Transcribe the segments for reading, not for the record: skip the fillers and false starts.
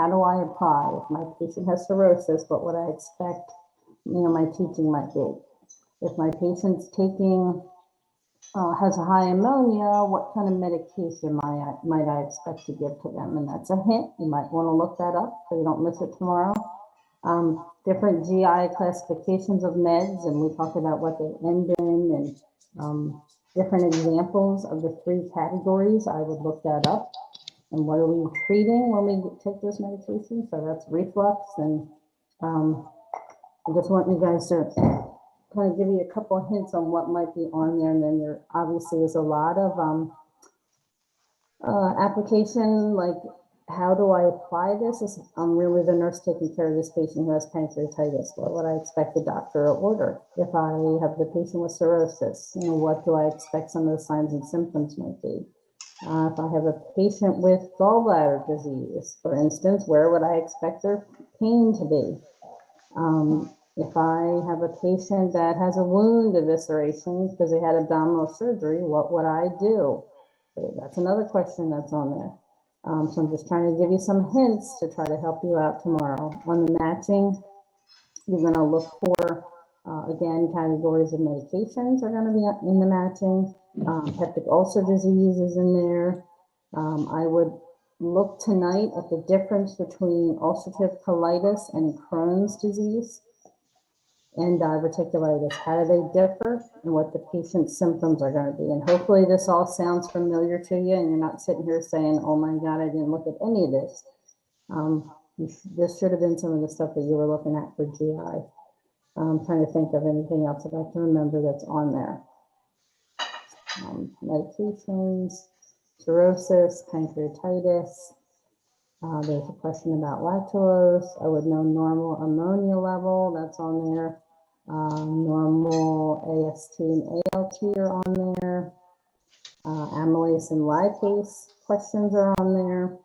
how do I apply? If my patient has cirrhosis, what would I expect, my teaching might be? If my patient's taking, has a high ammonia, what kind of medication might I expect to give to them? And that's a hint. You might want to look that up so you don't miss it tomorrow. Different GI classifications of meds, and we talked about what they end in, and different examples of the 3 categories. I would look that up. And what are we treating when we take those medications? So that's reflux, and I just want you guys to kind of give you a couple of hints on what might be on there. And then there obviously is a lot of application, like how do I apply this? I'm really the nurse taking care of this patient who has pancreatitis. What would I expect the doctor to order? If I have the patient with cirrhosis, what do I expect some of the signs and symptoms might be? If I have a patient with gallbladder disease, for instance, where would I expect their pain to be? If I have a patient that has a wound evisceration because they had abdominal surgery, what would I do? So that's another question that's on there. So I'm just trying to give you some hints to try to help you out tomorrow. On the matching, you're going to look for, again, categories of medications are going to be in the matching. Peptic ulcer disease is in there. I would look tonight at the difference between ulcerative colitis and Crohn's disease and diverticulitis. How do they differ, and what the patient's symptoms are going to be? And hopefully this all sounds familiar to you and you're not sitting here saying, oh my God, I didn't look at any of this. This should have been some of the stuff that you were looking at for GI. I'm trying to think of anything else that I can remember that's on there. Medications, cirrhosis, pancreatitis. There's a question about lactose. I would know normal ammonia level, that's on there. Normal AST and ALT are on there. Amylase and lipase questions are on there.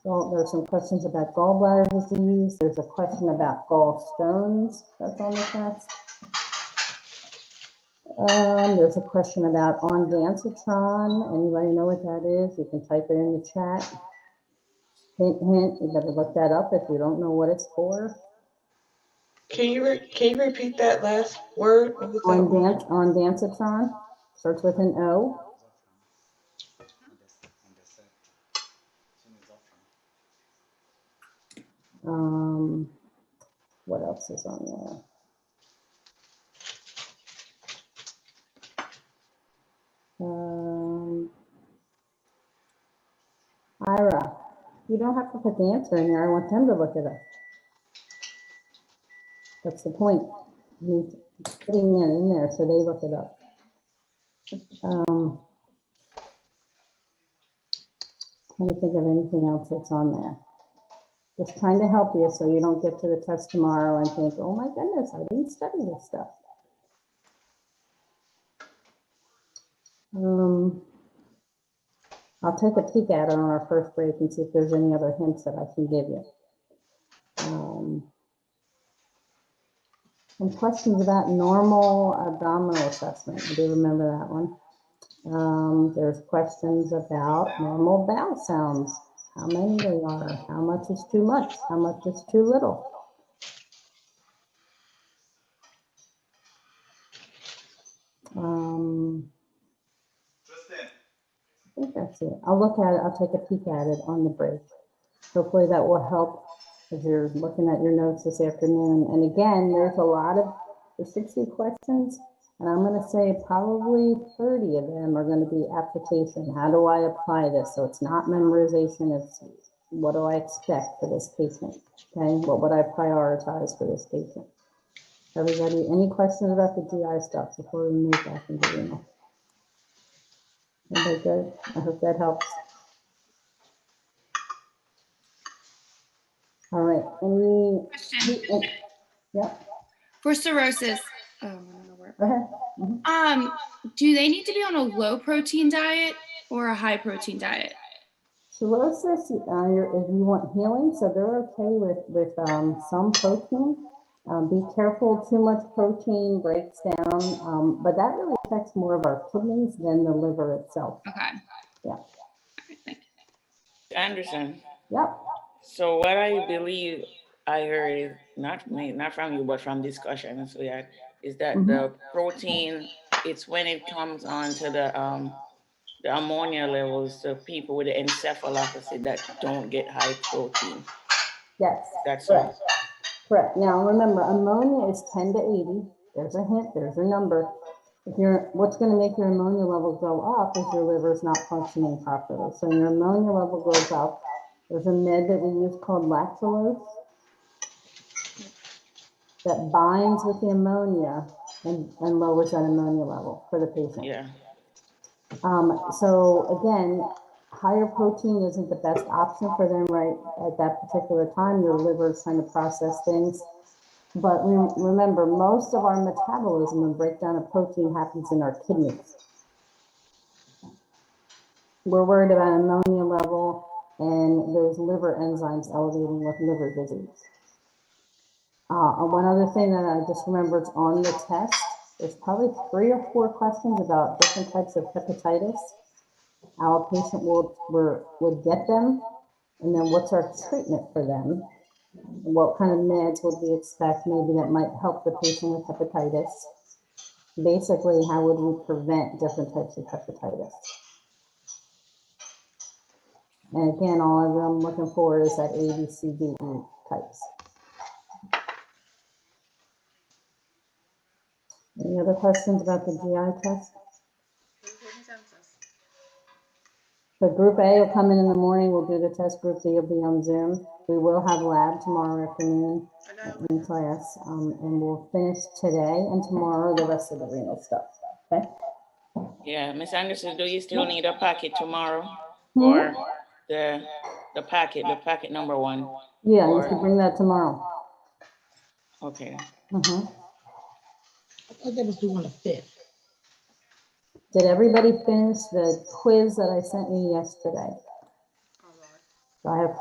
Well, there's some questions about gallbladder disease. There's a question about gallstones that's on the test. There's a question about ondansetron. Anybody know what that is? You can type it in the chat. Hint, hint, you better look that up if you don't know what it's for. Can you repeat that last word? Ondansetron starts with an O. What else is on there? Ira, you don't have to put the answer in there. I want them to look it up. That's the point. You putting it in there so they look it up. Trying to think of anything else that's on there. Just trying to help you so you don't get to the test tomorrow and think, oh my goodness, I didn't study this stuff. I'll take a peek at it on our first break and see if there's any other hints that I can give you. Some questions about normal abdominal assessment. I do remember that one. There's questions about normal bowel sounds. How many they are, how much is too much, how much is too little. I think that's it. I'll look at it, I'll take a peek at it on the break. Hopefully that will help as you're looking at your notes this afternoon. And again, there's 60 questions, and I'm going to say probably 30 of them are going to be application. How do I apply this? So it's not memorization, it's what do I expect for this patient? Okay, what would I prioritize for this patient? Everybody, any questions about the GI stuff before we move back into renal? Everybody good? I hope that helps. All right. Any question? Yep. For cirrhosis, Go ahead. Mm-hmm. Do they need to be on a low protein diet or a high protein diet? Cirrhosis, if you want healing, so they're okay with some protein. Be careful, too much protein breaks down, but that really affects more of our kidneys than the liver itself. Okay. Yeah. All right, thank you. Anderson. Yep. So what I believe I heard, not from you, but from discussions we had, is that Mhm. the protein, it's when it comes on to the ammonia levels, the people with the encephalopathy that don't get high protein. Yes. That's Correct. all. Correct. Now remember, ammonia is 10 to 80. There's a hint, there's your number. If what's going to make your ammonia level go up is your liver is not functioning properly. So your ammonia level goes up. There's a med that we use called lactulose that binds with the ammonia and lowers that ammonia level for the patient. Yeah. So again, higher protein isn't the best option for them right at that particular time. Your liver is trying to process things. But remember, most of our metabolism and breakdown of protein happens in our kidneys. We're worried about ammonia level and those liver enzymes elevating with liver disease. One other thing that I just remembered on the test, there's probably 3 or 4 questions about different types of hepatitis. Our patient would get them, and then what's our treatment for them? What kind of meds would we expect maybe that might help the patient with hepatitis? Basically, how would we prevent different types of hepatitis? And again, all I'm looking for is that A, B, C, D, E types. Any other questions about the GI test? So group A will come in the morning, we'll do the test. Group B will be on Zoom. We will have lab tomorrow afternoon in class, and we'll finish today and tomorrow the rest of the renal stuff, okay? Yeah, Miss Anderson, do you still need a packet tomorrow? Hmm? Or the packet number 1? Yeah, you Or, should bring that tomorrow. okay. Mhm. I thought that was due on the 5th. Did everybody finish the quiz that I sent you yesterday? So I have